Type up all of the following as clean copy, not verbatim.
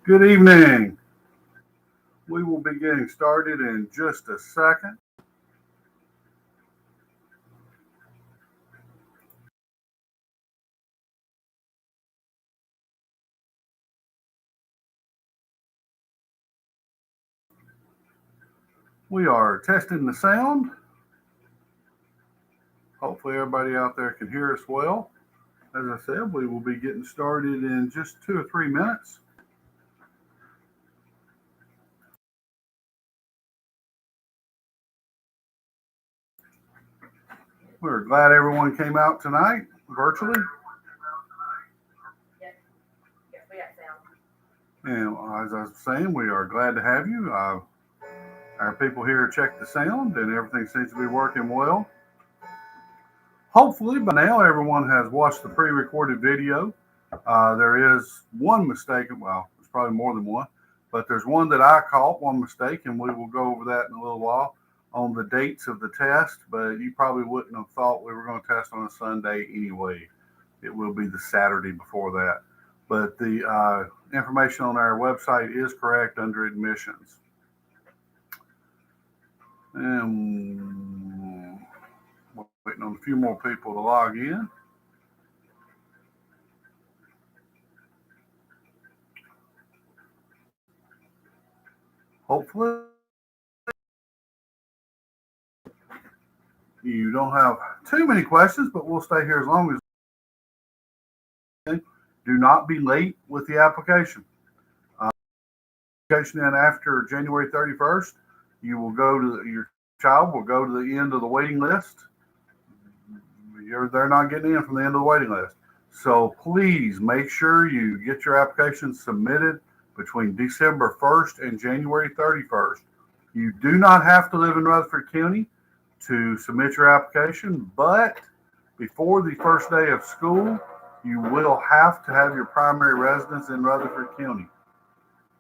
Good evening. We will be getting started in just a second. We are testing the sound. Hopefully everybody out there can hear us well. As I said, we will be getting started in just 2 or 3 minutes. We're glad everyone came out tonight virtually. And as I was saying, we are glad to have you. Our people here checked the sound and everything seems to be working well. Hopefully by now everyone has watched the pre-recorded video. There is one mistake, well, it's probably more than one, but there's one that I caught, one mistake, and we will go over that in a little while on the dates of the test, but you probably wouldn't have thought we were going to test on a Sunday anyway. It will be the Saturday before that. But the information on our website is correct under admissions. And we're waiting on a few more people to log in. Hopefully you don't have too many questions, but we'll stay here as long as. Do not be late with the application. Application in after January 31st, you will go to your child will go to the end of the waiting list. They're not getting in from the end of the waiting list. So please make sure you get your application submitted between December 1st and January 31st. You do not have to live in Rutherford County to submit your application, but before the first day of school, you will have to have your primary residence in Rutherford County.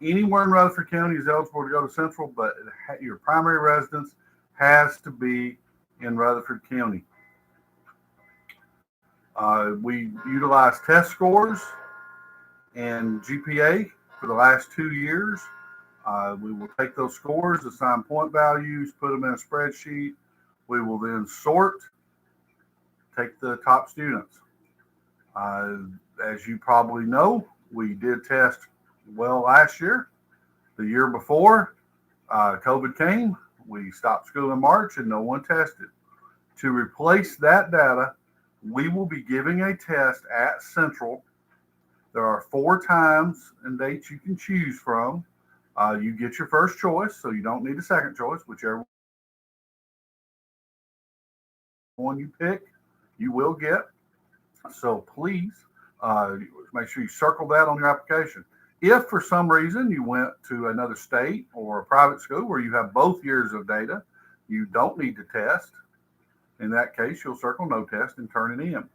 Anywhere in Rutherford County is eligible to go to Central, but your primary residence has to be in Rutherford County. We utilize test scores and GPA for the last 2 years. We will take those scores, assign point values, put them in a spreadsheet. We will then sort, take the top students. As you probably know, we did test well last year. The year before, COVID came. We stopped school in March and no one tested. To replace that data, we will be giving a test at Central. There are 4 times and dates you can choose from. You get your first choice, so you don't need a second choice. Whichever one you pick, you will get. So please make sure you circle that on your application. If for some reason you went to another state or a private school where you have both years of data, you don't need to test. In that case, you'll circle no test and turn it in.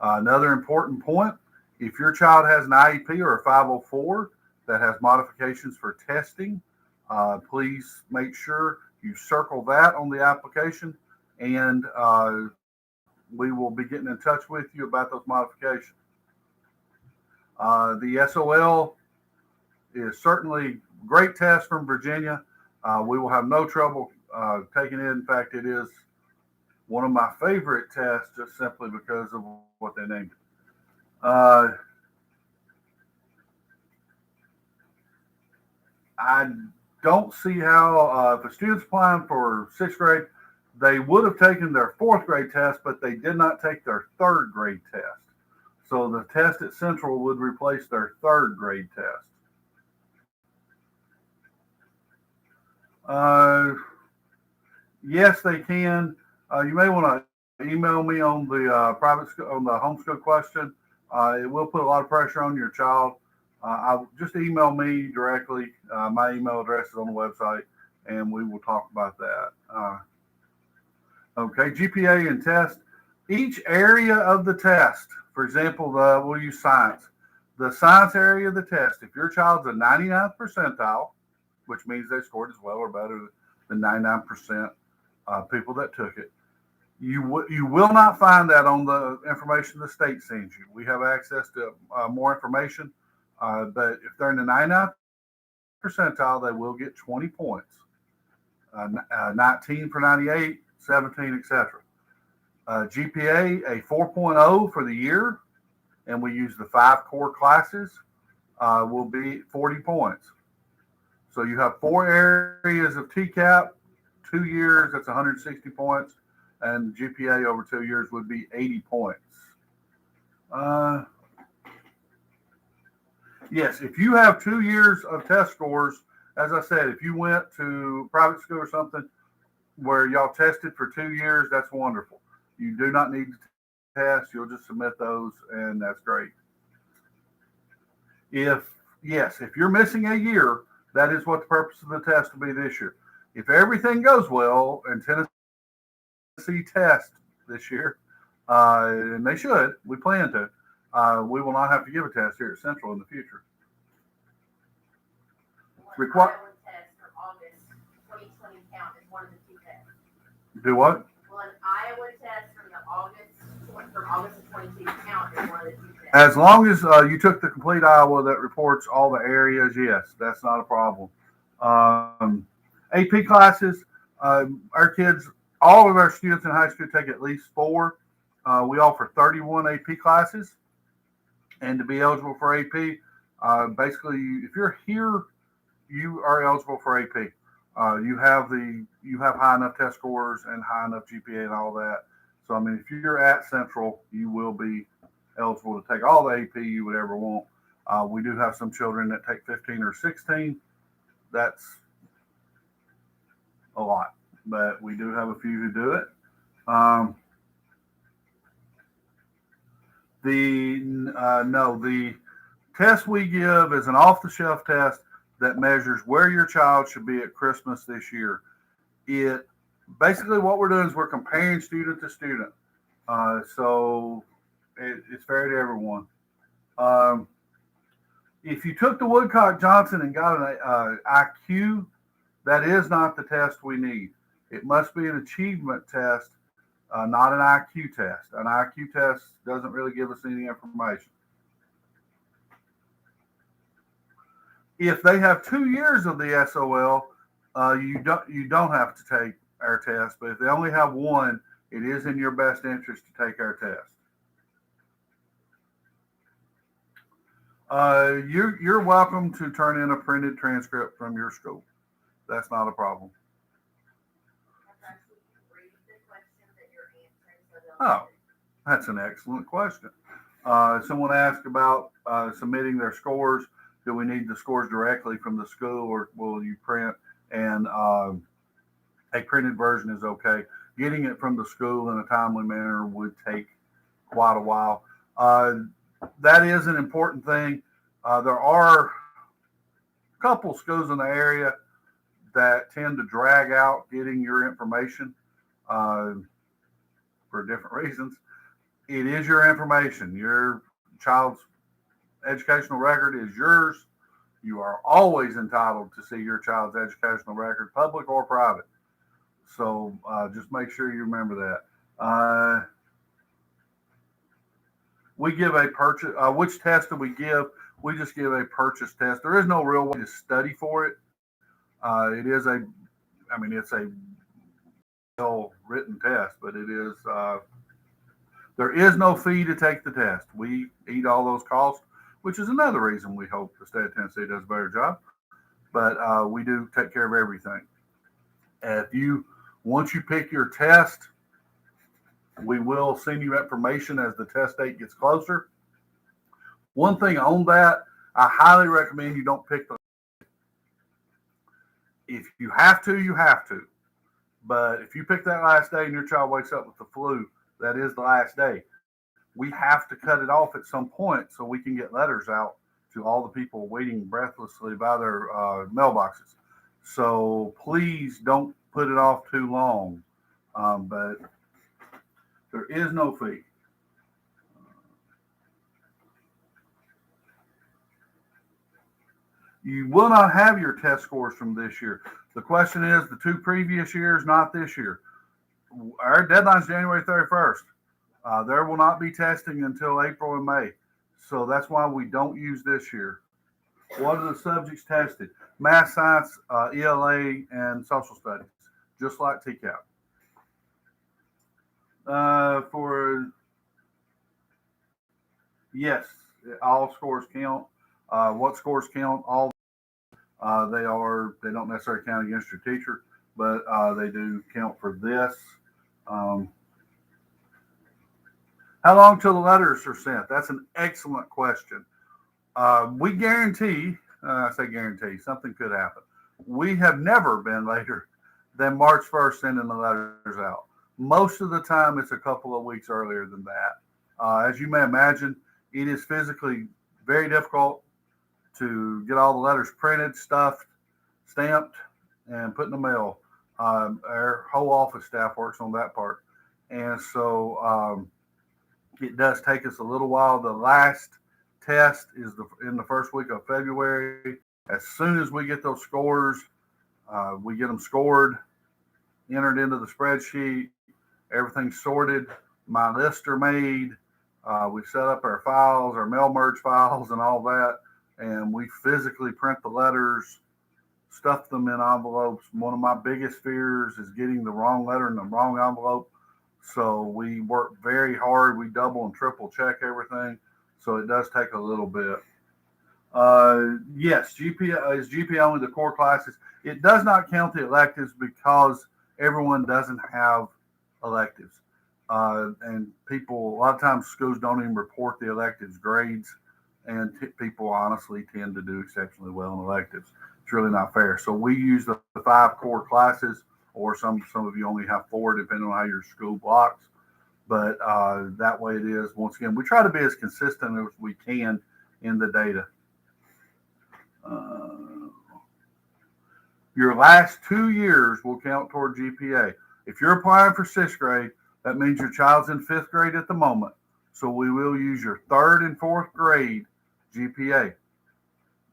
Another important point, if your child has an IEP or a 504 that has modifications for testing, please make sure you circle that on the application, and we will be getting in touch with you about those modifications. The SOL is certainly a great test from Virginia. We will have no trouble taking it. In fact, it is one of my favorite tests just simply because of what they named it. I don't see how if a student's applying for 6th grade, they would have taken their 4th grade test, but they did not take their 3rd grade test. So the test at Central would replace their 3rd grade test. Yes, they can. You may want to email me on the private school, on the homeschool question. It will put a lot of pressure on your child. Just email me directly. My email address is on the website, and we will talk about that. Okay, GPA and test. Each area of the test, for example, we'll use science. The science area of the test, if your child's a 99th percentile, which means they scored as well or better than 99% people that took it, You will not find that on the information the state sends you. We have access to more information, but if they're in the 99th percentile, they will get 20 points. 19 for 98, 17, etc. GPA, a 4.0 for the year, and we use the 5 core classes, will be 40 points. So you have 4 areas of TCAP, 2 years, that's 160 points, and GPA over 2 years would be 80 points. Yes, if you have 2 years of test scores, as I said, if you went to private school or something where y'all tested for 2 years, that's wonderful. You do not need to test. You'll just submit those, and that's great. If you're missing a year, that is what the purpose of the test will be this year. If everything goes well and Tennessee test this year, and they should, we plan to, we will not have to give a test here at Central in the future. Iowa test for August 2020 count is one of the 2 tests. Do what? Well, an Iowa test from August of 22 count is one of the 2 tests. As long as you took the complete Iowa that reports all the areas, yes, that's not a problem. AP classes, our kids, all of our students in high school take at least 4. We offer 31 AP classes, and to be eligible for AP, basically, if you're here, you are eligible for AP. You have high enough test scores and high enough GPA and all that. So I mean, if you're at Central, you will be eligible to take all the AP you would ever want. We do have some children that take 15 or 16. That's a lot, but we do have a few who do it. The test we give is an off-the-shelf test that measures where your child should be at Christmas this year. It basically what we're doing is we're comparing student to student, so it's fair to everyone. If you took the Woodcock Johnson and got an IQ, that is not the test we need. It must be an achievement test, not an IQ test. An IQ test doesn't really give us any information. If they have 2 years of the SOL, you don't have to take our test. But if they only have 1, it is in your best interest to take our test. You're welcome to turn in a printed transcript from your school. That's not a problem. Oh, that's an excellent question. Someone asked about submitting their scores. Do we need the scores directly from the school, or will you print? And a printed version is okay. Getting it from the school in a timely manner would take quite a while. That is an important thing. There are a couple schools in the area that tend to drag out getting your information for different reasons. It is your information. Your child's educational record is yours. You are always entitled to see your child's educational record, public or private. So just make sure you remember that. We give a purchase. Which test do we give? We just give a purchase test. There is no real way to study for it. It's a well-written test, but it is. There is no fee to take the test. We eat all those costs, which is another reason we hope the state of Tennessee does a better job. But we do take care of everything. Once you pick your test, we will send you information as the test date gets closer. One thing on that, I highly recommend you don't pick the. If you have to, you have to. But if you pick that last day and your child wakes up with the flu, that is the last day. We have to cut it off at some point so we can get letters out to all the people waiting breathlessly by their mailboxes. So please don't put it off too long. But there is no fee. You will not have your test scores from this year. The question is the 2 previous years, not this year. our deadline's January 31st. There will not be testing until April and May. So that's why we don't use this year. What are the subjects tested? Math, science, ELA, and social studies, just like TCAP. Yes, all scores count. What scores count? All they don't necessarily count against your teacher, but they do count for this. How long till the letters are sent? That's an excellent question. We guarantee, I say guarantee, something could happen. We have never been later than March 1st sending the letters out. Most of the time, it's a couple of weeks earlier than that. As you may imagine, it is physically very difficult to get all the letters printed, stuffed, stamped, and put in the mail. Our whole office staff works on that part. And so it does take us a little while. The last test is in the first week of February. As soon as we get those scores, we get them scored, entered into the spreadsheet, everything's sorted, my lists are made, we set up our files, our mail merge files and all that, and we physically print the letters, stuff them in envelopes. One of my biggest fears is getting the wrong letter in the wrong envelope. So we work very hard. We double and triple check everything. So it does take a little bit. Yes, GPA is GPA only the core classes. It does not count the electives because everyone doesn't have electives. And people, a lot of times schools don't even report the electives grades, and people honestly tend to do exceptionally well in electives. It's really not fair. So we use the 5 core classes, or some of you only have 4, depending on how your school blocks. But that way it is. Once again, we try to be as consistent as we can in the data. Your last 2 years will count toward GPA. If you're applying for 6th grade, that means your child's in 5th grade at the moment. So we will use your 3rd and 4th grade GPA,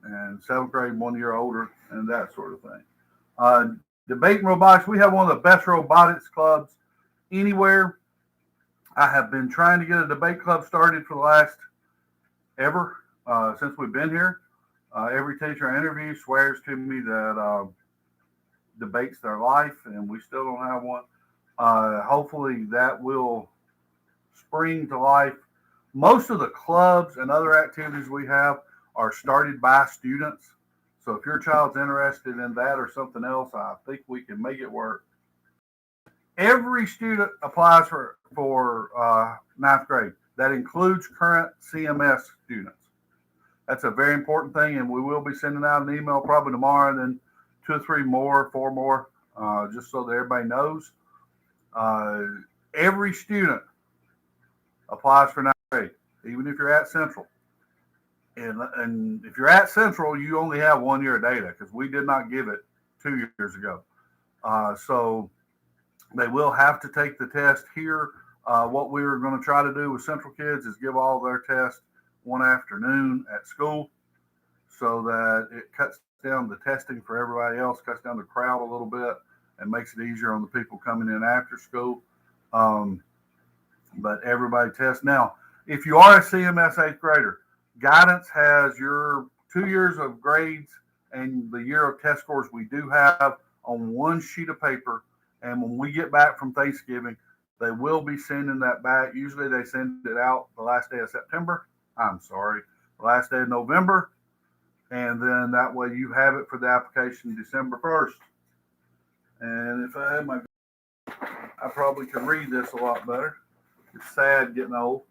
and 7th grade 1 year older, and that sort of thing. Debate and robotics. We have one of the best robotics clubs anywhere. I have been trying to get a debate club started for the last ever since we've been here. Every teacher I interview swears to me that debate's their life, and we still don't have one. Hopefully that will spring to life. Most of the clubs and other activities we have are started by students. So if your child's interested in that or something else, I think we can make it work. Every student applies for 9th grade. That includes current CMS students. That's a very important thing, and we will be sending out an email probably tomorrow, and then 2 or 3 more, 4 more, just so that everybody knows. Every student applies for 9th grade, even if you're at Central. And if you're at Central, you only have 1 year of data because we did not give it 2 years ago. So they will have to take the test here. What we were going to try to do with Central kids is give all their tests one afternoon at school so that it cuts down the testing for everybody else, cuts down the crowd a little bit, and makes it easier on the people coming in after school. But everybody tests. Now, if you are a CMS 8th grader, guidance has your 2 years of grades and the year of test scores we do have on one sheet of paper. And when we get back from Thanksgiving, they will be sending that back. Usually they send it out the last day of September. The last day of November. And then that way you have it for the application December 1st. And if I had my, I probably could read this a lot better. It's sad getting old.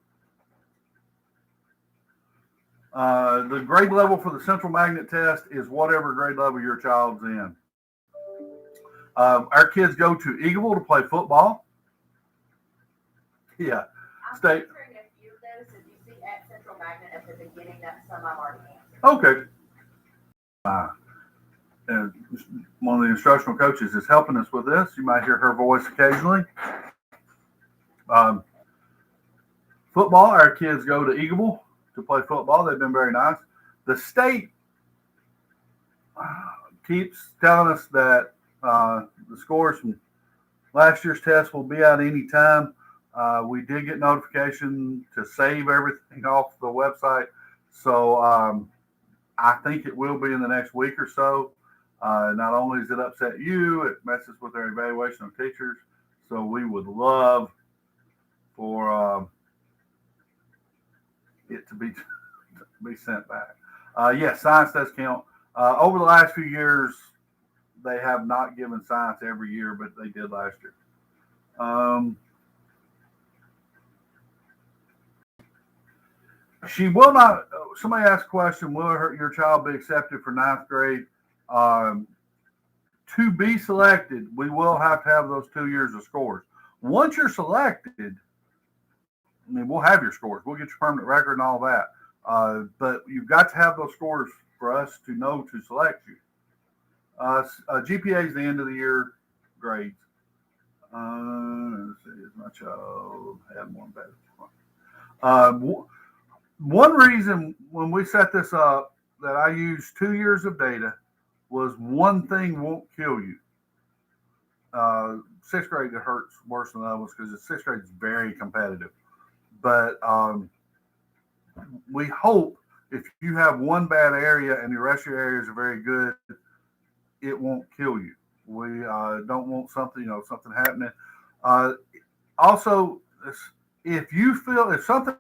The grade level for the central magnet test is whatever grade level your child's in. Our kids go to Eagleville to play football. Yeah. I'm State. answering a few of those. If you see at Central Magnet at the beginning, that's some I've already answered. Okay. And one of the instructional coaches is helping us with this. You might hear her voice occasionally. Football, our kids go to Eagleville to play football. They've been very nice. The state keeps telling us that the scores from Last year's test will be out anytime. We did get notification to save everything off the website. So I think it will be in the next week or so. Not only does it upset you, it messes with their evaluation of teachers. So we would love for it to be sent back. Yes, science does count. Over the last few years, they have not given science every year, but they did last year. She will not. Somebody asked a question: will your child be accepted for ninth grade? To be selected, we will have to have those 2 years of scores. Once you're selected, I mean, we'll have your scores. We'll get your permanent record and all that. But you've got to have those scores for us to know to select you. GPA is the end of the year grades. Let's see, is my child had one bad? One reason when we set this up that I used 2 years of data was one thing won't kill you. Sixth grade, it hurts worse than others because the sixth grade is very competitive. But we hope if you have one bad area and the rest of your areas are very good, it won't kill you. We don't want something happening. Also, if something in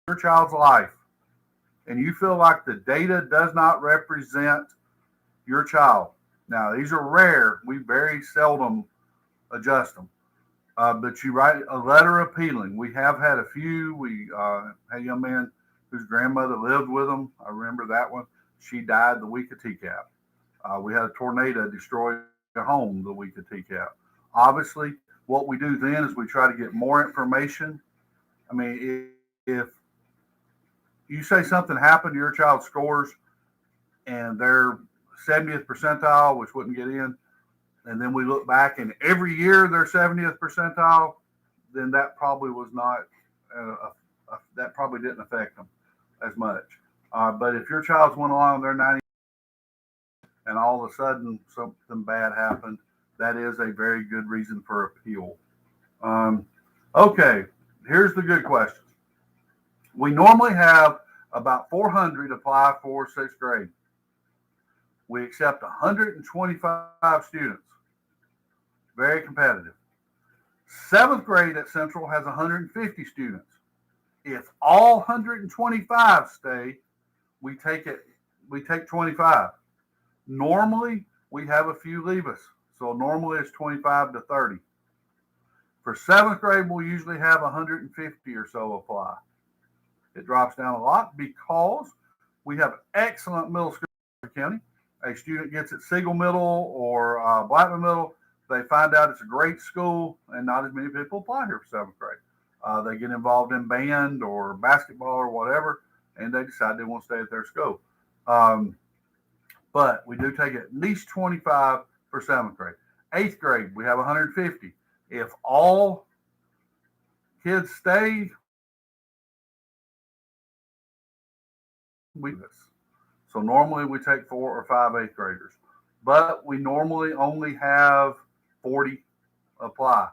your child's life and you feel like the data does not represent your child, now these are rare. We very seldom adjust them. But you write a letter appealing. We have had a few. We had a young man whose grandmother lived with him. I remember that one. She died the week of TCAP. We had a tornado destroy their home the week of TCAP. Obviously, what we do then is we try to get more information. I mean, if you say something happened to your child's scores and they're 70th percentile, which wouldn't get in, and then we look back and every year they're 70th percentile, then that probably was not, that probably didn't affect them as much. But if your child's went along, they're 90, and all of a sudden something bad happened, that is a very good reason for appeal. Okay, here's the good question. We normally have about 400 apply for sixth grade. We accept 125 students. Very competitive. Seventh grade at Central has 150 students. If all 125 stay, we take 25. Normally, we have a few leave us. So normally it's 25 to 30. For seventh grade, we'll usually have 150 or so apply. It drops down a lot because we have excellent middle school in the county. A student gets at Siegel Middle or Blackman Middle, they find out it's a great school and not as many people apply here for seventh grade. They get involved in band or basketball or whatever, and they decide they want to stay at their school. But we do take at least 25 for seventh grade. Eighth grade, we have 150. If all kids stay, so normally we take 4 or 5 eighth graders, but we normally only have 40 apply.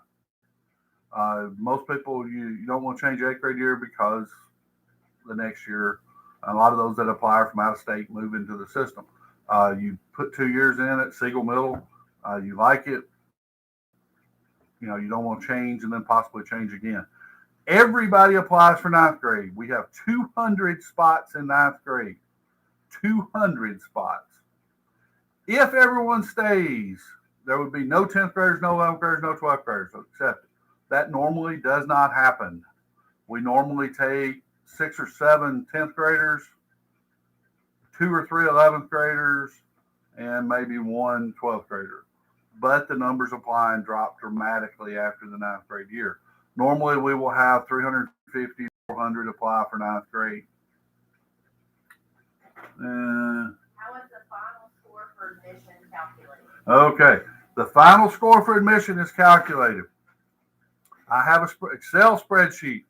Most people, you don't want to change eighth grade year because the next year, a lot of those that apply from out of state move into the system. You put 2 years in at Siegel Middle, you like it, you don't want to change and then possibly change again. Everybody applies for ninth grade. We have 200 spots in ninth grade. 200 spots. If everyone stays, there would be no 10th graders, no 11th graders, no 12th graders accepted. That normally does not happen. We normally take 6 or 7 10th graders, 2 or 3 11th graders, and maybe 1 12th grader. But the numbers applying drop dramatically after the ninth grade year. Normally, we will have 350, 400 apply for ninth grade. How is the final score for admission calculated? Okay, the final score for admission is calculated. I have an Excel spreadsheet.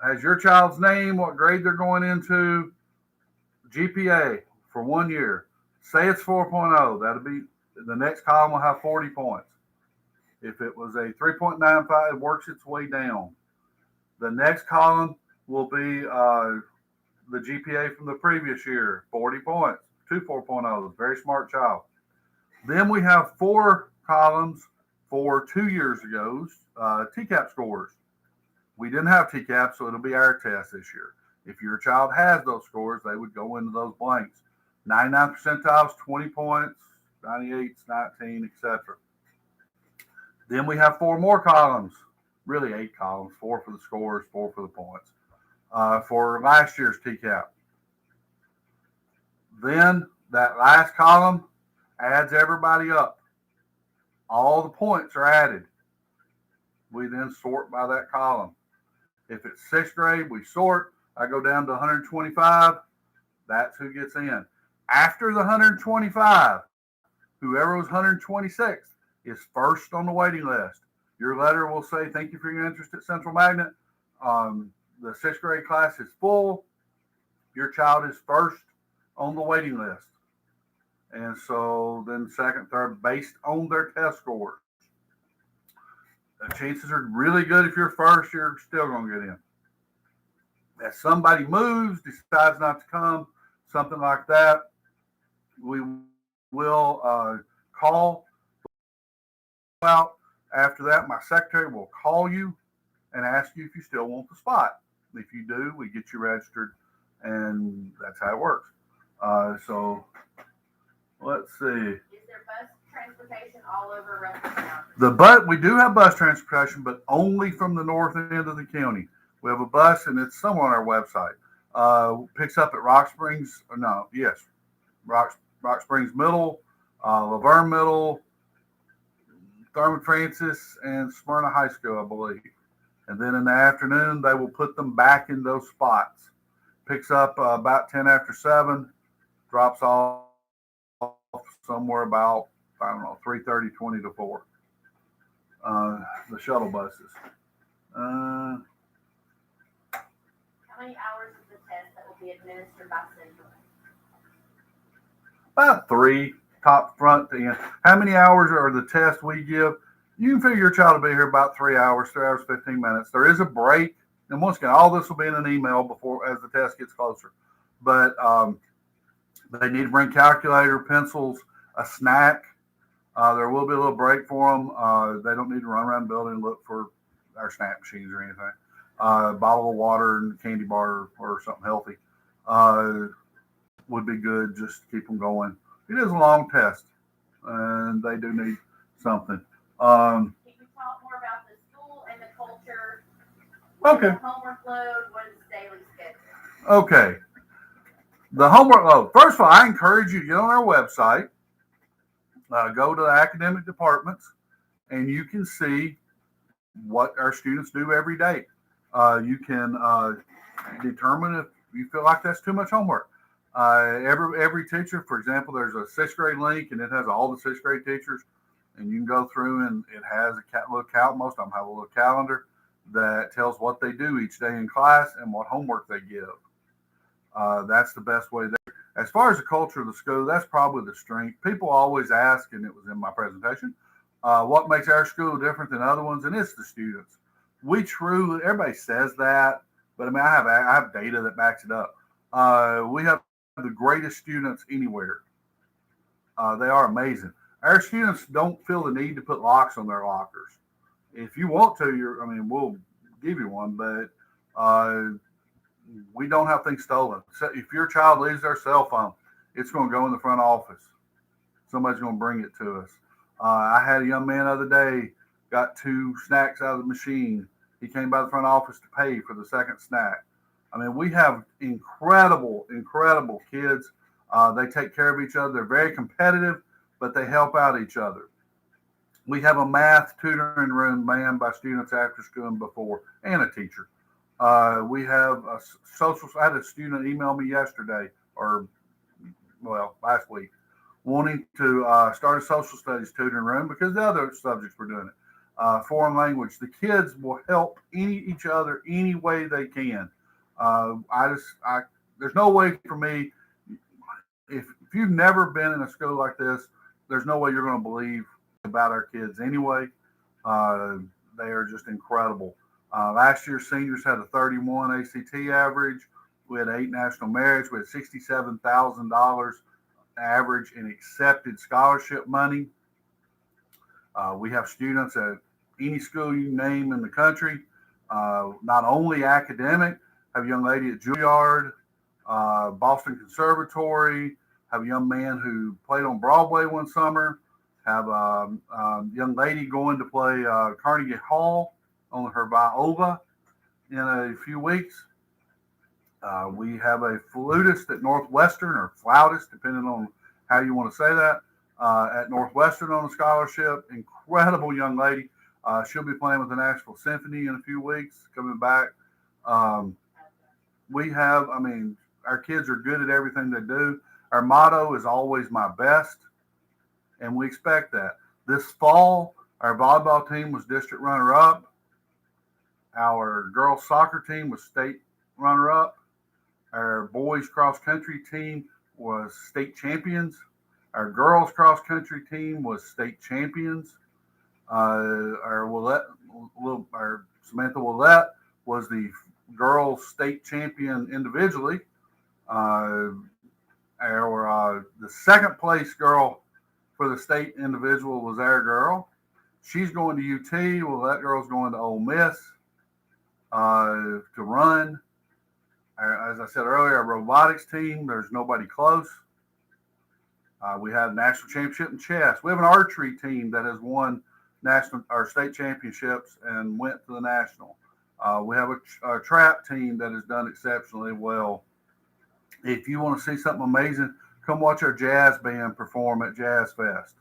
Has your child's name, what grade they're going into, GPA for 1 year. Say it's 4.0. That'll be the next column will have 40 points. If it was a 3.95, it works its way down. The next column will be the GPA from the previous year, 40 points, 4.0, very smart child. Then we have 4 columns for 2 years ago's TCAP scores. We didn't have TCAP, so it'll be our test this year. If your child has those scores, they would go into those blanks. 99 percentiles, 20 points, 98s, 19, etc. Then we have 4 more columns, really 8 columns, 4 for the scores, 4 for the points, for last year's TCAP. Then that last column adds everybody up. All the points are added. We then sort by that column. If it's 6th grade, we sort. I go down to 125. That's who gets in. After the 125, whoever was 126th is first on the waiting list. Your letter will say, thank you for your interest at Central Magnet. The 6th grade class is full. Your child is first on the waiting list. And so then second, third, based on their test scores. The chances are really good if you're first, you're still going to get in. If somebody moves, decides not to come, something like that, we will call out. After that, my secretary will call you and ask you if you still want the spot. If you do, we get you registered, and that's how it works. So let's see. Is there bus transportation all over Russell County? We do have bus transportation, but only from the north end of the county. We have a bus, and it's somewhere on our website. Picks up at Rock Springs. Rock Springs Middle, Laverne Middle, Thurman Francis, and Smyrna High School, I believe. And then in the afternoon, they will put them back in those spots. Picks up about 10 after 7, drops off somewhere about, 3:30, 20 to 4. The shuttle buses. How many hours is the test that will be administered by Central? About 3, top, front, to end. How many hours are the tests we give? You can figure your child will be here about 3 hours, 3 hours, 15 minutes. There is a break. And once again, all this will be in an email before as the test gets closer. But they need to bring calculator, pencils, a snack. There will be a little break for them. They don't need to run around the building and look for our snack machines or anything. A bottle of water and candy bar or something healthy would be good just to keep them going. It is a long test, and they do need something. Can you talk more about the school and the culture? Okay. The homework load, what is the daily schedule? Okay. The homework load. First of all, I encourage you to get on our website, go to the academic departments, and you can see what our students do every day. You can determine if you feel like that's too much homework. Every teacher, for example, there's a 6th grade link, and it has all the 6th grade teachers, and you can go through, and it has a little calendar. Most of them have a little calendar that tells what they do each day in class and what homework they give. That's the best way there. As far as the culture of the school, that's probably the strength. People always ask, and it was in my presentation, what makes our school different than other ones, and it's the students. Everybody says that, but I mean, I have data that backs it up. We have the greatest students anywhere. They are amazing. Our students don't feel the need to put locks on their lockers. If you want to, we'll give you one, but we don't have things stolen. So if your child leaves their cell phone, it's going to go in the front office. Somebody's going to bring it to us. I had a young man the other day, got 2 snacks out of the machine. He came by the front office to pay for the second snack. I mean, we have incredible, incredible kids. They take care of each other. They're very competitive, but they help out each other. We have a math tutoring room manned by students after school and before, and a teacher. We have a I had a student email me yesterday, last week, wanting to start a social studies tutoring room because the other subjects were doing it. Foreign language. The kids will help each other any way they can. There's no way for me, if you've never been in a school like this, there's no way you're going to believe about our kids anyway. They are just incredible. Last year, seniors had a 31 ACT average. We had 8 national merits. We had $67,000 average in accepted scholarship money. We have students at any school you name in the country, not only academic, have a young lady at Juilliard, Boston Conservatory, have a young man who played on Broadway one summer, have a young lady going to play Carnegie Hall on her viola in a few weeks. We have a flutist at Northwestern, or flautist, depending on how you want to say that, at Northwestern on a scholarship. Incredible young lady. She'll be playing with the Nashville Symphony in a few weeks, coming back. We have, our kids are good at everything they do. Our motto is always my best, and we expect that. This fall, our volleyball team was district runner-up. Our girls soccer team was state runner-up. Our boys cross-country team was state champions. Our girls cross-country team was state champions. Our Samantha Willette was the girls state champion individually. The second place girl for the state individual was our girl. She's going to UT. Well, that girl's going to Ole Miss to run. As I said earlier, our robotics team, there's nobody close. We have national championship in chess. We have an archery team that has won national or state championships and went to the national. We have a trap team that has done exceptionally well. If you want to see something amazing, come watch our jazz band perform at Jazz Fest.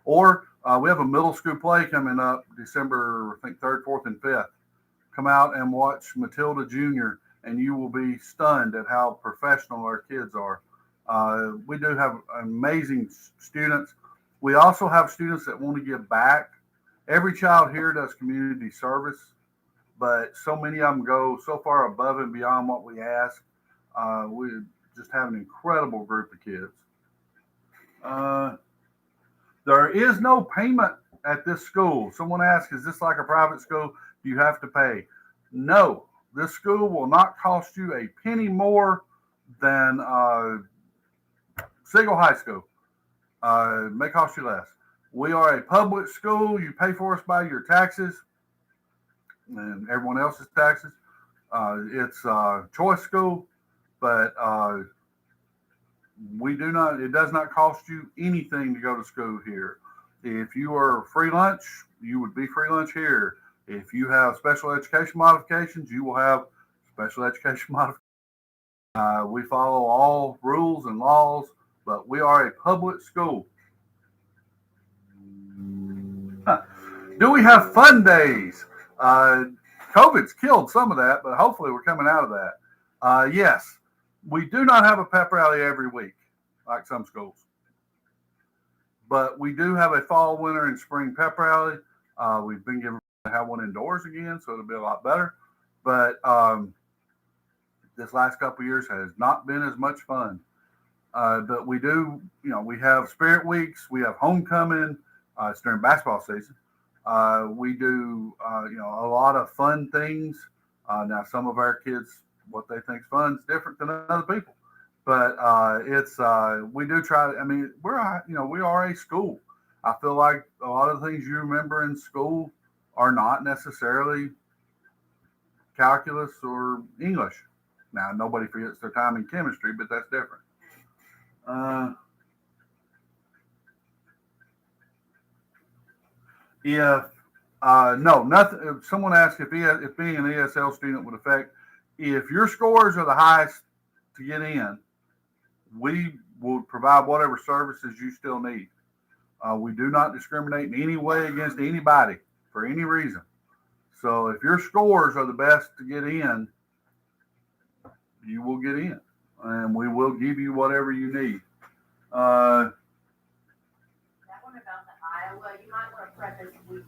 Or we have a middle school play coming up December, I think 3rd, 4th, and 5th. Come out and watch Matilda Jr., and you will be stunned at how professional our kids are. We do have amazing students. We also have students that want to give back. Every child here does community service, but so many of them go so far above and beyond what we ask. We just have an incredible group of kids. There is no payment at this school. Someone asked, is this like a private school? Do you have to pay? No, this school will not cost you a penny more than Siegel High School. It may cost you less. We are a public school. You pay for us by your taxes and everyone else's taxes. It's a choice school, but it does not cost you anything to go to school here. If you are free lunch, you would be free lunch here. If you have special education modifications, you will have special education modifications. We follow all rules and laws, but we are a public school. Do we have fun days? COVID's killed some of that, but hopefully we're coming out of that. Yes, we do not have a pep rally every week like some schools, but we do have a fall, winter, and spring pep rally. We've been given to have one indoors again, so it'll be a lot better. But this last couple of years has not been as much fun. But we do, we have spirit weeks, we have homecoming. It's during basketball season. We do, a lot of fun things. Now, some of our kids, what they think is fun is different than other people. But we do try. We are a school. I feel like a lot of the things you remember in school are not necessarily calculus or English. Now, nobody forgets their time in chemistry, but that's different. Nothing. If someone asked if being an ESL student would affect, if your scores are the highest to get in, we will provide whatever services you still need. We do not discriminate in any way against anybody for any reason. So if your scores are the best to get in, you will get in, and we will give you whatever you need. That one about the Iowa, you might want to preface, we use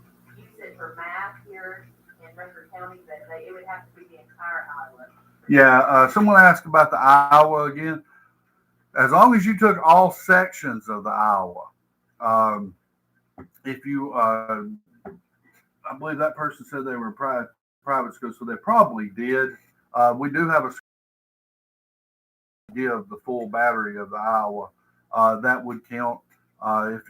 it for math here in Rutherford County, but it would have to be the entire Iowa. Yeah, someone asked about the Iowa again. As long as you took all sections of the Iowa, if you I believe that person said they were private school, so they probably did. We do have a give the full battery of the Iowa. That would count.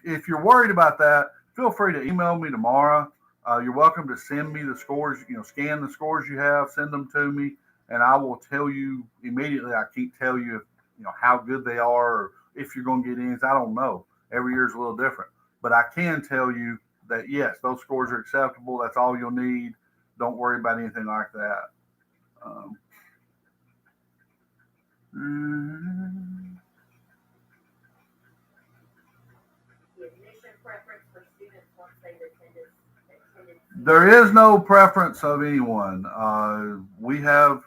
If you're worried about that, feel free to email me tomorrow. You're welcome to send me the scores, scan the scores you have, send them to me, and I will tell you immediately. I can't tell you, how good they are or if you're going to get in. I don't know. Every year is a little different. But I can tell you that, yes, those scores are acceptable. That's all you'll need. Don't worry about anything like that. Um, The admission preference for students once they've attended. There is no preference of anyone. We have,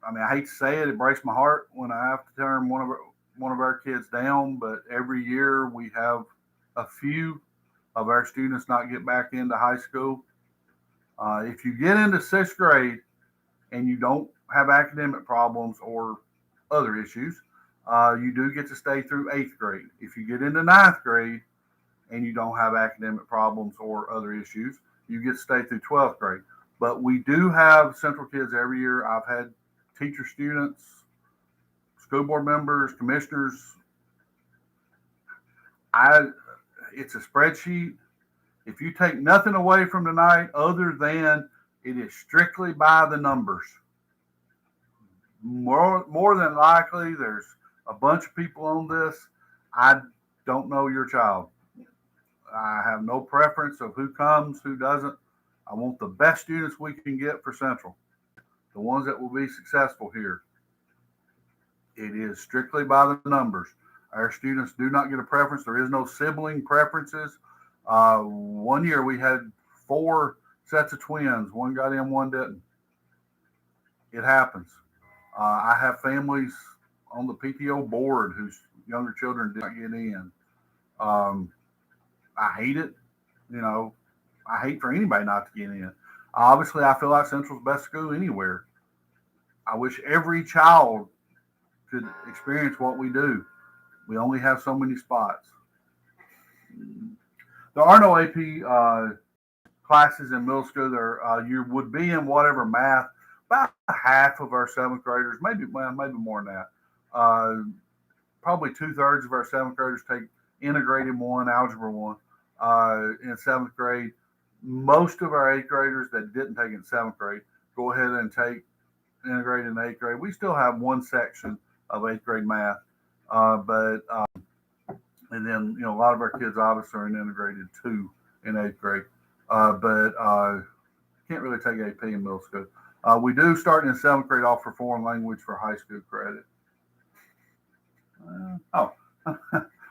I hate to say it, it breaks my heart when I have to turn one of our kids down, but every year we have a few of our students not get back into high school. If you get into sixth grade and you don't have academic problems or other issues, you do get to stay through eighth grade. If you get into ninth grade and you don't have academic problems or other issues, you get to stay through 12th grade. But we do have Central kids every year. I've had teacher students, school board members, commissioners. It's a spreadsheet. If you take nothing away from tonight other than it is strictly by the numbers, more than likely there's a bunch of people on this. I don't know your child. I have no preference of who comes, who doesn't. I want the best students we can get for Central, the ones that will be successful here. It is strictly by the numbers. Our students do not get a preference. There is no sibling preferences. One year we had 4 sets of twins. One got in, one didn't. It happens. I have families on the PTO board whose younger children did not get in. I hate it. I hate for anybody not to get in. Obviously, I feel like Central's best school anywhere. I wish every child could experience what we do. We only have so many spots. There are no AP classes in middle school. You would be in whatever math. About half of our seventh graders, maybe more than that. Probably 2/3 of our seventh graders take integrated 1, algebra 1 in seventh grade. Most of our eighth graders that didn't take it in seventh grade go ahead and take integrated in eighth grade. We still have one section of eighth grade math, and then a lot of our kids obviously are in integrated 2 in eighth grade, but can't really take AP in middle school. We do start in seventh grade offer foreign language for high school credit.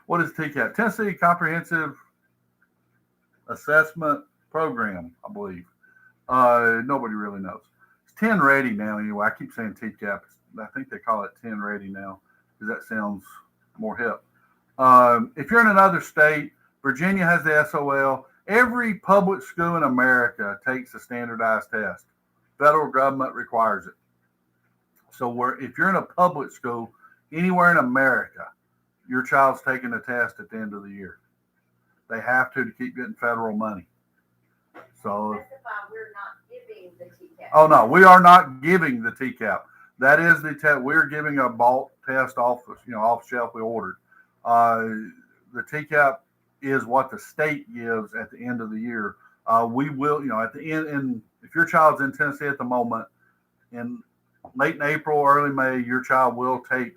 What is TCAP? Tennessee Comprehensive Assessment Program, I believe. Nobody really knows. It's 10 ready now anyway. I keep saying TCAP. I think they call it 10 ready now because that sounds more hip. If you're in another state, Virginia has the SOL. Every public school in America takes a standardized test. Federal government requires it. So if you're in a public school anywhere in America, your child's taking a test at the end of the year. They have to keep getting federal money. So specify we're not giving the TCAP. Oh no, we are not giving the TCAP. That is the test. We're giving a bought test off shelf we ordered. The TCAP is what the state gives at the end of the year. We will, at the end, and if your child's in Tennessee at the moment, in late in April, early May, your child will take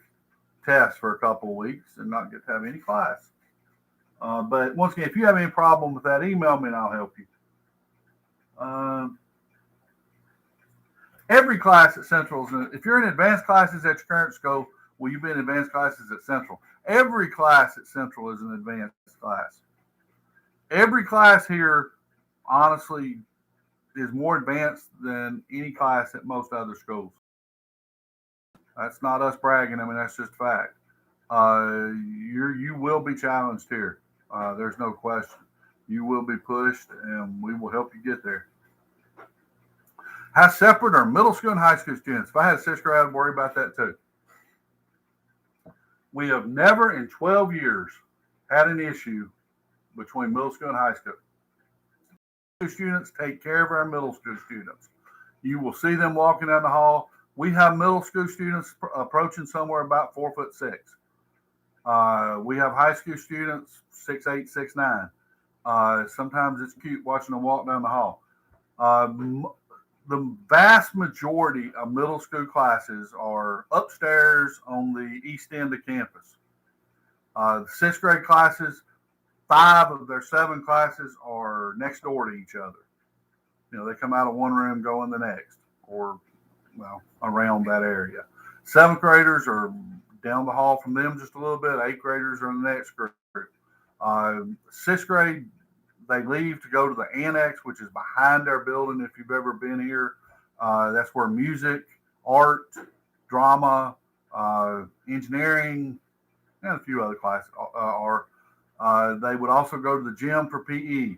tests for a couple of weeks and not get to have any class. But once again, if you have any problem with that, email me and I'll help you. Every class at Central, if you're in advanced classes at your current school, will you be in advanced classes at Central? Every class at Central is an advanced class. Every class here, honestly, is more advanced than any class at most other schools. That's not us bragging. That's just a fact. You will be challenged here. There's no question. You will be pushed, and we will help you get there. How separate are middle school and high school students? If I had a sixth grade, I'd worry about that too. We have never in 12 years had an issue between middle school and high school. students take care of our middle school students. You will see them walking down the hall. We have middle school students approaching somewhere about 4'6". We have high school students 6'8", 6'9". Sometimes it's cute watching them walk down the hall. The vast majority of middle school classes are upstairs on the east end of campus. The sixth grade classes, 5 of their 7 classes are next door to each other. They come out of one room, go in the next, or around that area. 7th graders are down the hall from them just a little bit. 8th graders are in the next group. 6th grade, they leave to go to the annex, which is behind our building. If you've ever been here, that's where music, art, drama, engineering, and a few other classes are. They would also go to the gym for PE.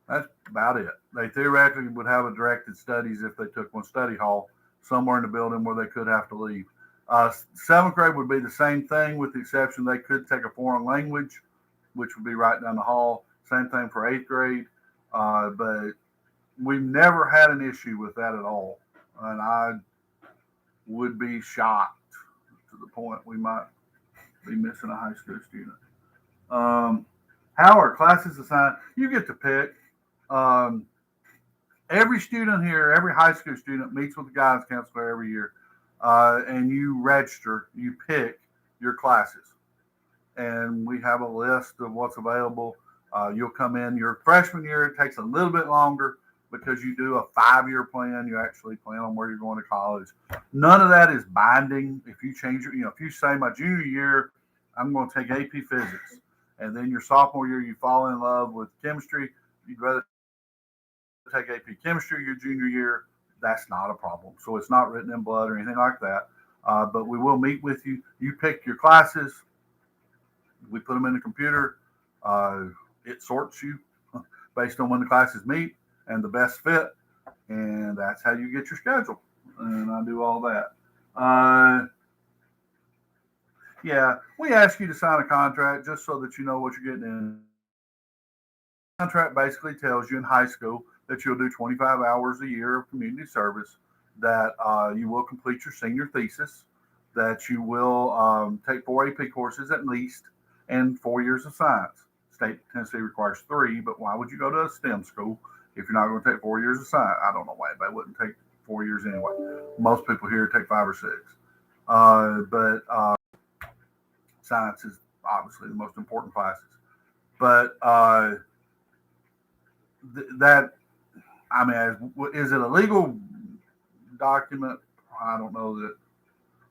That's about it. They theoretically would have a directed studies if they took one study hall somewhere in the building where they could have to leave. 7th grade would be the same thing, with the exception they could take a foreign language, which would be right down the hall. Same thing for 8th grade. But we've never had an issue with that at all. And I would be shocked to the point we might be missing a high school student. How are classes assigned? You get to pick. Every student here, every high school student meets with the guidance counselor every year, and you register, you pick your classes. And we have a list of what's available. You'll come in your freshman year. It takes a little bit longer because you do a 5-year plan. You actually plan on where you're going to college. None of that is binding. If you change it, if you say my junior year, I'm going to take AP physics, and then your sophomore year, you fall in love with chemistry, you'd rather take AP chemistry your junior year, that's not a problem. So it's not written in blood or anything like that. But we will meet with you. You pick your classes. We put them in the computer. It sorts you based on when the classes meet and the best fit. And that's how you get your schedule. And I do all that. Yeah, we ask you to sign a contract just so that you know what you're getting in. The contract basically tells you in high school that you'll do 25 hours a year of community service, that you will complete your senior thesis, that you will take 4 AP courses at least, and 4 years of science. State of Tennessee requires 3, but why would you go to a STEM school if you're not going to take 4 years of science? I don't know why they wouldn't take 4 years anyway. Most people here take 5 or 6. But science is obviously the most important classes. But is it a legal document? I don't know that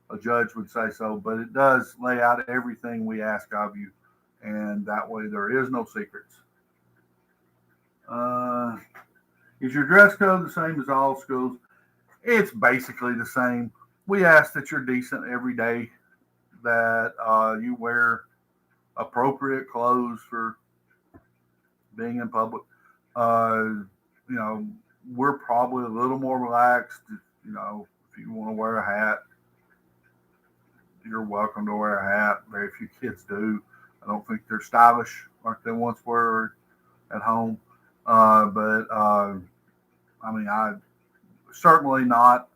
a judge would say so, but it does lay out everything we ask of you, and that way there is no secrets. Is your dress code the same as all schools? It's basically the same. We ask that you're decent every day, that you wear appropriate clothes for being in public. We're probably a little more relaxed. If you want to wear a hat, you're welcome to wear a hat. Very few kids do. I don't think they're stylish like they once were at home. I certainly not.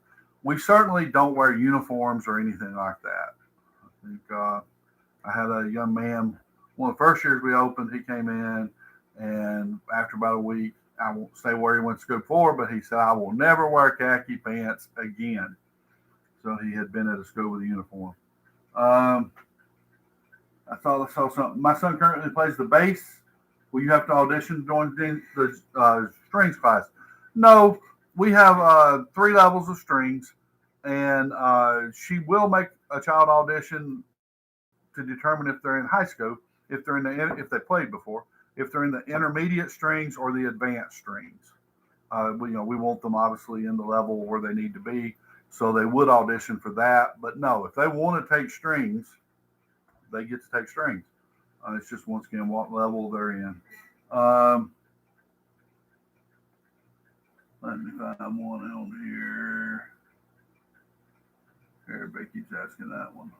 We certainly don't wear uniforms or anything like that. I think I had a young man, one of the first years we opened, he came in, and after about a week, I won't say where he went to school for, but he said, I will never wear khaki pants again. So he had been at a school with a uniform. I saw something. My son currently plays the bass. Will you have to audition to join the strings class? No, we have 3 levels of strings, and she will make a child audition to determine if they're in high school, if they played before, if they're in the intermediate strings or the advanced strings. We want them obviously in the level where they need to be, so they would audition for that. But no, if they want to take strings, they get to take strings. It's just, once again, what level they're in. Let me find one on here. Everybody keeps asking that one.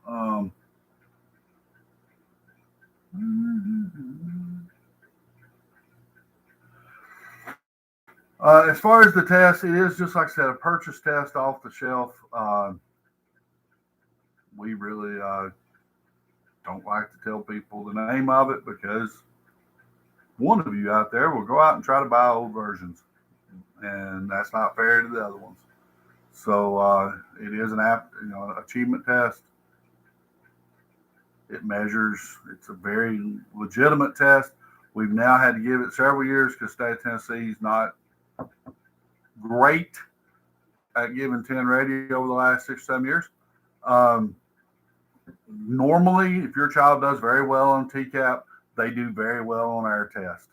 As far as the test, it is just like I said, a purchase test off the shelf. We really don't like to tell people the name of it because one of you out there will go out and try to buy old versions, and that's not fair to the other ones. So it is an achievement test. It measures. It's a very legitimate test. We've now had to give it several years because state of Tennessee is not great at giving 10 radio over the last 6 or 7 years. Um, Normally, if your child does very well on TCAP, they do very well on our test.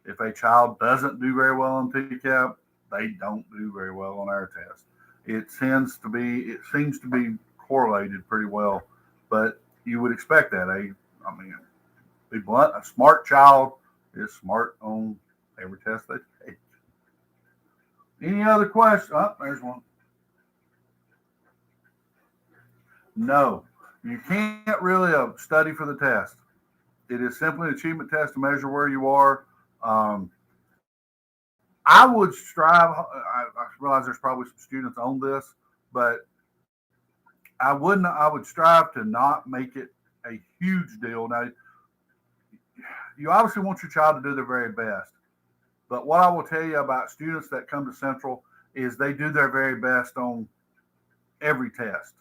If a child doesn't do very well on TCAP, they don't do very well on our test. It seems to be correlated pretty well, but you would expect that. Be blunt, a smart child is smart on every test they take. Any other questions? Oh, there's one. No, you can't really study for the test. It is simply an achievement test to measure where you are. I would strive. I realize there's probably some students on this, but I wouldn't. I would strive to not make it a huge deal. Now, you obviously want your child to do their very best, but what I will tell you about students that come to Central is they do their very best on every test.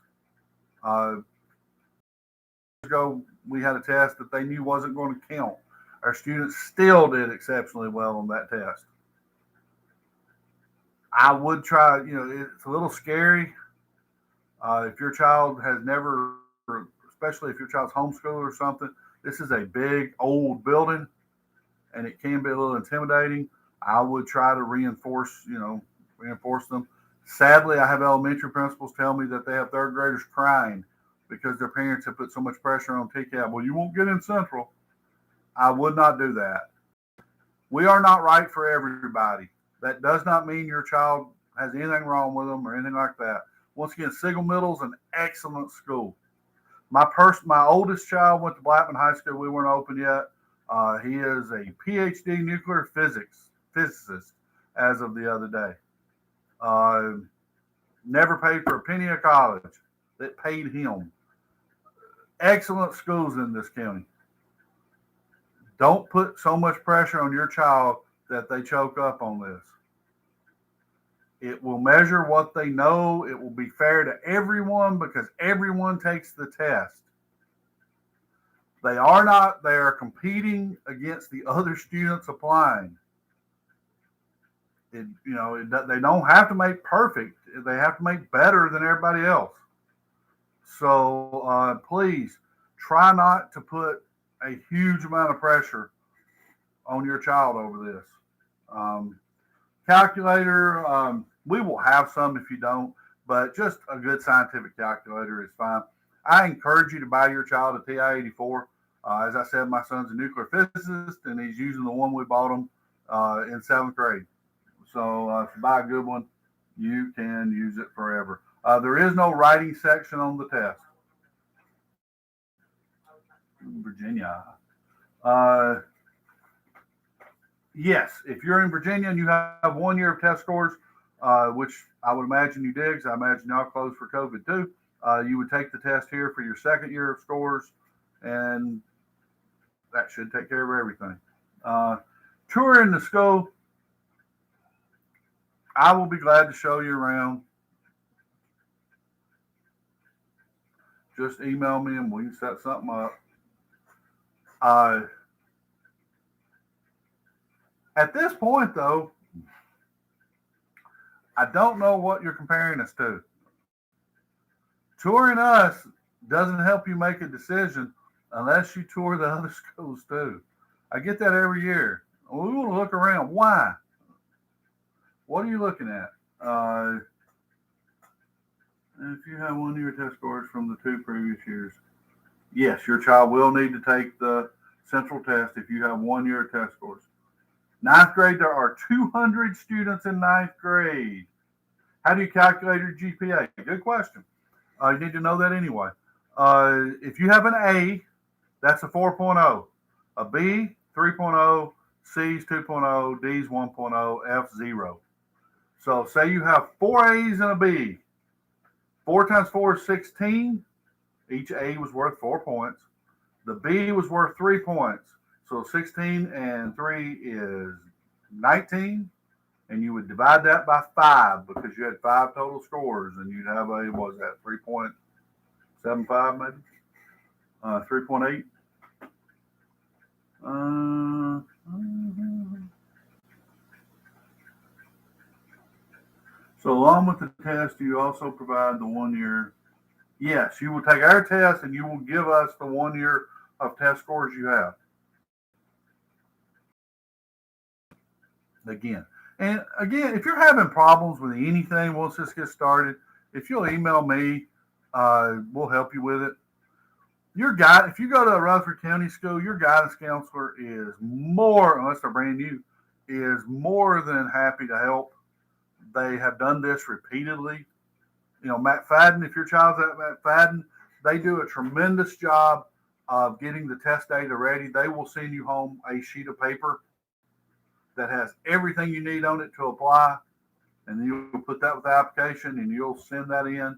Ago, we had a test that they knew wasn't going to count. Our students still did exceptionally well on that test. I would try, it's a little scary. If your child has never, especially if your child's homeschooled or something, this is a big old building and it can be a little intimidating. I would try to reinforce them. Sadly, I have elementary principals tell me that they have third graders crying because their parents have put so much pressure on TCAP. Well, you won't get in Central. I would not do that. We are not right for everybody. That does not mean your child has anything wrong with them or anything like that. Once again, Signal Middle is an excellent school. My oldest child went to Blackman High School. We weren't open yet. He is a PhD nuclear physicist as of the other day. Never paid for a penny of college. That paid him. Excellent schools in this county. Don't put so much pressure on your child that they choke up on this. It will measure what they know. It will be fair to everyone because everyone takes the test. They are competing against the other students applying. They don't have to make perfect. They have to make better than everybody else. So please try not to put a huge amount of pressure on your child over this. Calculator, we will have some if you don't, but just a good scientific calculator is fine. I encourage you to buy your child a TI-84. As I said, my son's a nuclear physicist, and he's using the one we bought him in 7th grade. So if you buy a good one, you can use it forever. There is no writing section on the test. Virginia. Yes, if you're in Virginia and you have 1 year of test scores, which I would imagine you did, because I imagine y'all closed for COVID too, you would take the test here for your 2nd year of scores, and that should take care of everything. Touring the school, I will be glad to show you around. Just email me and we can set something up. At this point, though, I don't know what you're comparing us to. Touring us doesn't help you make a decision unless you tour the other schools too. I get that every year. We want to look around. Why? What are you looking at? If you have 1 year test scores from the 2 previous years, yes, your child will need to take the central test if you have 1 year test scores. 9th grade, there are 200 students in 9th grade. How do you calculate your GPA? Good question. You need to know that anyway. If you have an A, that's a 4.0. A B, 3.0. C's 2.0, D's 1.0, F's 0. So say you have 4 A's and a B. 4 times 4 is 16. Each A was worth 4 points. The B was worth 3 points. So 16 and 3 is 19. And you would divide that by 5 because you had 5 total scores. And you'd have a, what was that, 3.75 maybe? 3.8. So along with the test, you also provide the 1 year. Yes, you will take our test and you will give us the 1 year of test scores you have. Again, if you're having problems with anything once this gets started, if you'll email me, we'll help you with it. Your guide, if you go to a Rutherford County school, your guidance counselor is more, unless they're brand new, is more than happy to help. They have done this repeatedly. You know, Matt Fadden, if your child's at Matt Fadden, they do a tremendous job of getting the test data ready. They will send you home a sheet of paper that has everything you need on it to apply, and you'll put that with the application and you'll send that in.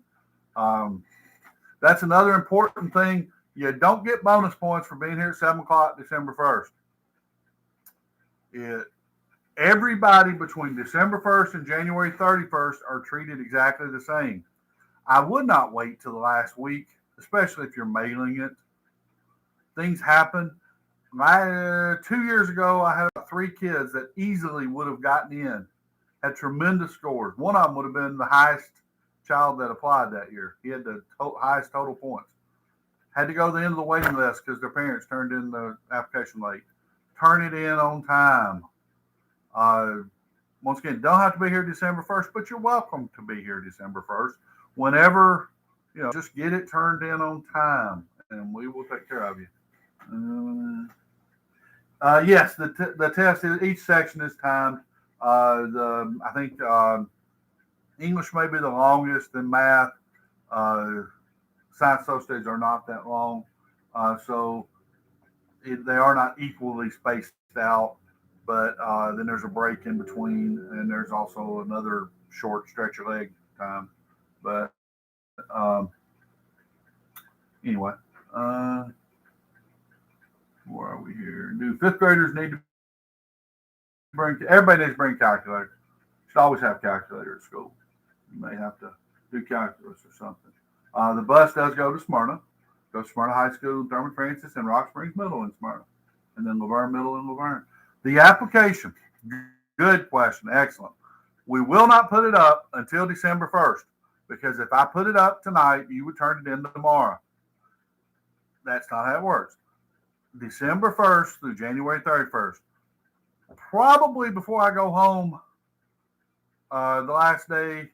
That's another important thing. You don't get bonus points for being here at 7 o'clock December 1st. Everybody between December 1st and January 31st are treated exactly the same. I would not wait till the last week, especially if you're mailing it. Things happen. 2 years ago, I had 3 kids that easily would have gotten in, had tremendous scores. One of them would have been the highest child that applied that year. He had the highest total points. Had to go to the end of the waiting list because their parents turned in the application late. Turn it in on time. Once again, don't have to be here December 1st, but you're welcome to be here December 1st. Whenever, just get it turned in on time, and we will take care of you. Yes, the test is, each section is timed. I think English may be the longest, then math. Science social studies are not that long, so they are not equally spaced out. But then there's a break in between, and there's also another short stretch your leg time. But anyway, where are we here? Do 5th graders need to everybody needs to bring calculator. Should always have calculator at school. You may have to do calculus or something. The bus does go to Smyrna. Go to Smyrna High School, Thurman Francis, and Rock Springs Middle in Smyrna. And then Laverne Middle in Laverne. The application, good question, excellent. We will not put it up until December 1st, because if I put it up tonight, you would turn it in tomorrow. That's not how it works. December 1st through January 31st. Probably before I go home the last day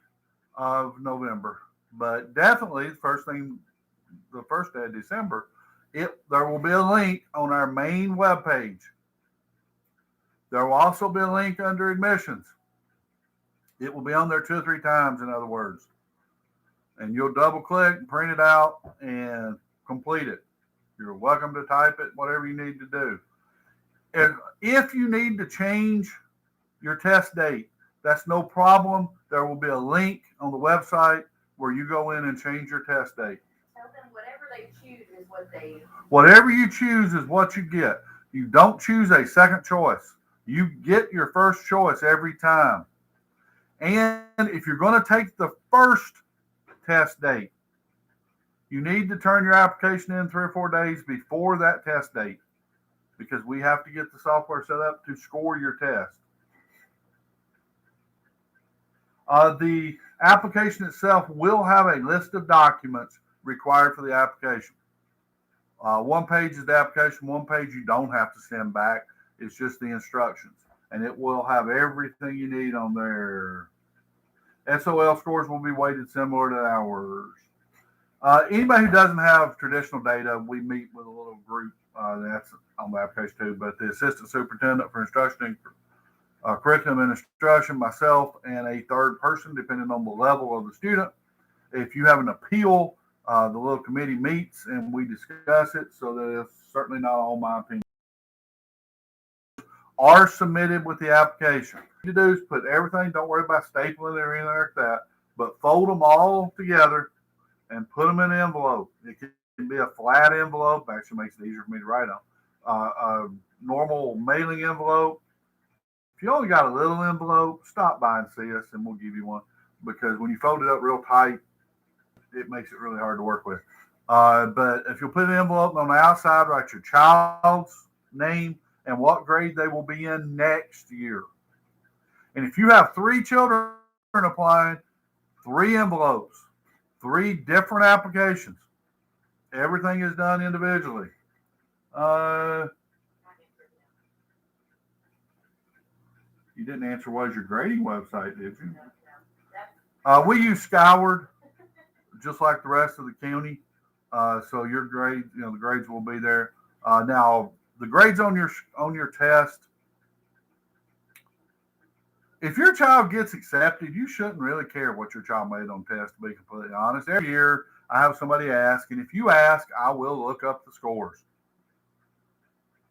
of November, but definitely the first day of December, there will be a link on our main webpage. There will also be a link under admissions. It will be on there 2 or 3 times, in other words. And you'll double click, print it out, and complete it. You're welcome to type it, whatever you need to do. If you need to change your test date, that's no problem. There will be a link on the website where you go in and change your test date. Tell them whatever they choose is what they... Whatever you choose is what you get. You don't choose a second choice. You get your first choice every time. And if you're going to take the first test date, you need to turn your application in 3 or 4 days before that test date, because we have to get the software set up to score your test. The application itself will have a list of documents required for the application. 1 page is the application, 1 page you don't have to send back. It's just the instructions, and it will have everything you need on there. SOL scores will be weighted similar to ours. Anybody who doesn't have traditional data, we meet with a little group. That's on the application too, but the assistant superintendent for instruction and curriculum and instruction, myself, and a 3rd person, depending on the level of the student. If you have an appeal, the little committee meets and we discuss it, so that it's certainly not all my opinion. are submitted with the application. What you do is put everything, don't worry about stapling it or anything like that, but fold them all together and put them in an envelope. It can be a flat envelope, actually makes it easier for me to write on. A normal mailing envelope. If you only got a little envelope, stop by and see us and we'll give you one, because when you fold it up real tight, it makes it really hard to work with. But if you'll put an envelope on the outside, write your child's name and what grade they will be in next year. And if you have 3 children applying, 3 envelopes, 3 different applications. Everything is done individually. You didn't answer what is your grading website, did you? We use Skyward, just like the rest of the county. So your grade, the grades will be there. Now the grades on your test. If your child gets accepted, you shouldn't really care what your child made on test, to be completely honest. Every year I have somebody ask, and if you ask, I will look up the scores.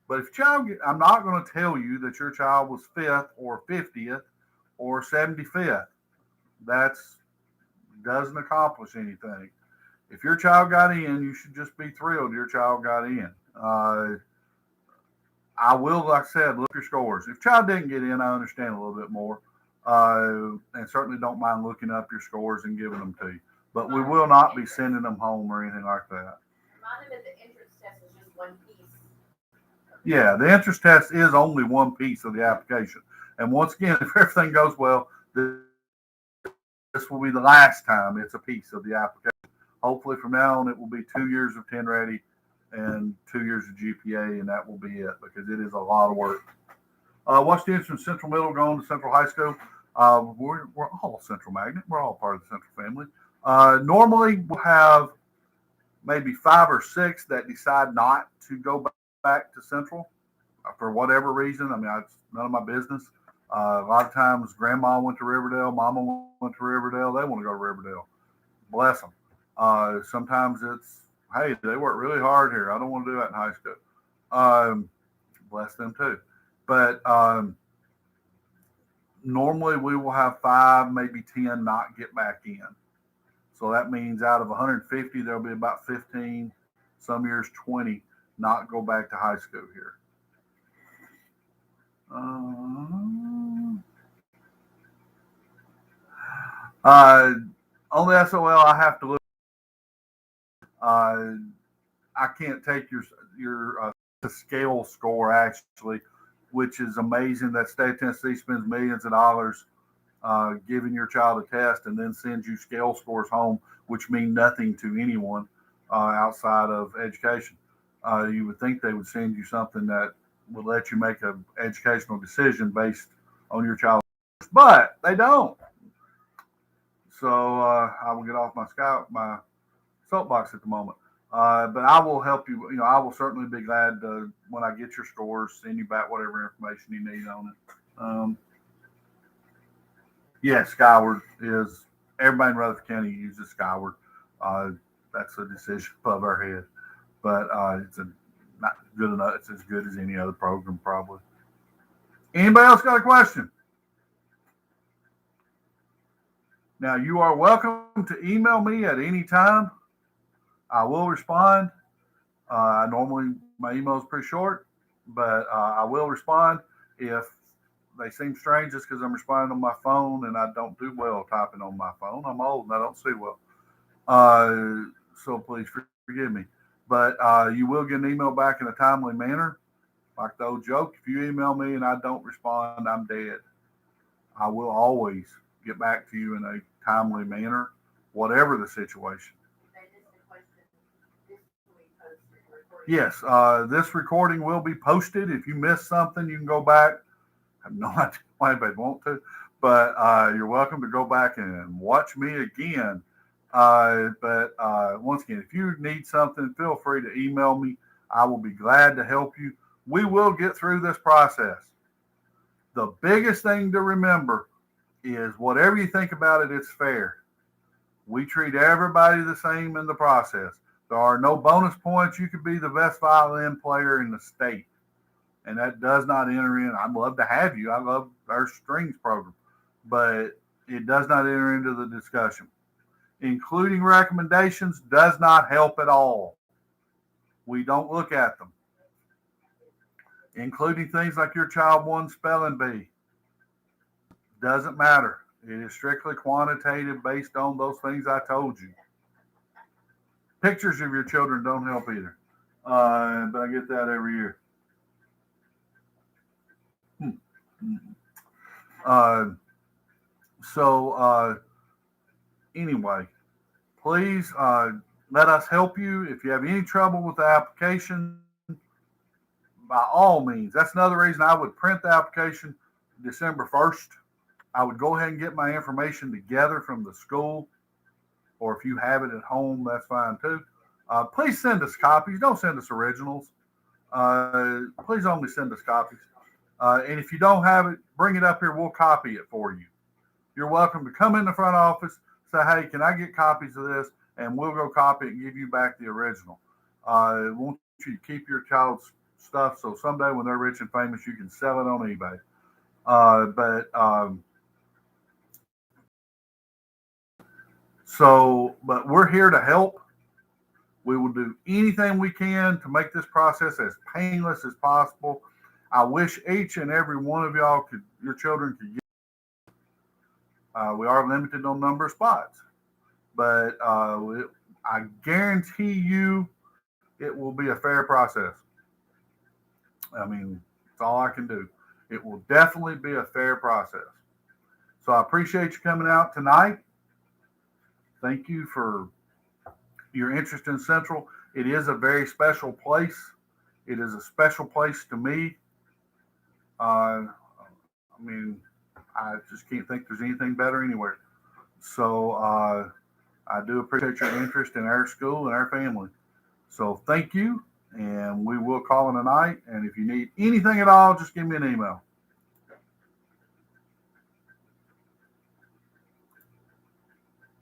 But if I'm not going to tell you that your child was 5th or 50th or 75th. That doesn't accomplish anything. If your child got in, you should just be thrilled your child got in. I will, like I said, look at your scores. If child didn't get in, I understand a little bit more. And certainly don't mind looking up your scores and giving them to you. But we will not be sending them home or anything like that. Remind them that the entrance test is just one piece. Yeah, the entrance test is only one piece of the application. And once again, if everything goes well, this will be the last time it's a piece of the application. Hopefully from now on, it will be 2 years of 10 ready and 2 years of GPA, and that will be it, because it is a lot of work. What's the difference from Central Middle going to Central High School? We're all Central Magnet. We're all part of the Central family. Normally, we'll have maybe 5 or 6 that decide not to go back to Central for whatever reason. I mean, it's none of my business. A lot of times, grandma went to Riverdale, mama went to Riverdale. They want to go to Riverdale. Bless them. Sometimes it's, hey, they work really hard here. I don't want to do that in high school. Bless them too. But normally we will have 5, maybe 10 not get back in. So that means out of 150, there'll be about 15, some years 20, not go back to high school here. On the SOL, I have to look. I can't take your scale score, actually, which is amazing that State of Tennessee spends millions of dollars giving your child a test and then sends you scale scores home, which mean nothing to anyone outside of education. You would think they would send you something that would let you make an educational decision based on your child, but they don't. So I will get off my soapbox at the moment. But I will help you. I will certainly be glad to, when I get your scores, send you back whatever information you need on it. Yes, Skyward is, everybody in Rutherford County uses Skyward. That's a decision above our head, but it's not good enough. It's as good as any other program, probably. Anybody else got a question? Now, you are welcome to email me at any time. I will respond. Normally, my email is pretty short, but I will respond. If they seem strange, just because I'm responding on my phone and I don't do well typing on my phone. I'm old and I don't see well. So please forgive me. But you will get an email back in a timely manner. Like the old joke, if you email me and I don't respond, I'm dead. I will always get back to you in a timely manner, whatever the situation. Yes, this recording will be posted. If you missed something, you can go back. I have no idea why anybody want to, but you're welcome to go back and watch me again. But once again, if you need something, feel free to email me. I will be glad to help you. We will get through this process. The biggest thing to remember is whatever you think about it, it's fair. We treat everybody the same in the process. There are no bonus points. You could be the best violin player in the state. and that does not enter in. I'd love to have you. I love our strings program, but it does not enter into the discussion. Including recommendations does not help at all. We don't look at them. Including things like your child won spelling bee doesn't matter. It is strictly quantitative based on those things I told you. Pictures of your children don't help either, but I get that every year. Uh, so anyway, please let us help you. If you have any trouble with the application, by all means, that's another reason I would print the application December 1st. I would go ahead and get my information together from the school, or if you have it at home, that's fine too. Please send us copies. Don't send us originals. Please only send us copies. And if you don't have it, bring it up here. We'll copy it for you. You're welcome to come in the front office, say, hey, can I get copies of this? And we'll go copy it and give you back the original. We want you to keep your child's stuff so someday when they're rich and famous, you can sell it on eBay. But we're here to help. We will do anything we can to make this process as painless as possible. I wish each and every one of y'all your children could get. We are limited on number of spots, but I guarantee you it will be a fair process. I mean, that's all I can do. It will definitely be a fair process. So I appreciate you coming out tonight. Thank you for your interest in Central. It is a very special place. It is a special place to me. I mean, I just can't think there's anything better anywhere. So I do appreciate your interest in our school and our family. So thank you, and we will call it a night. And if you need anything at all, just give me an email.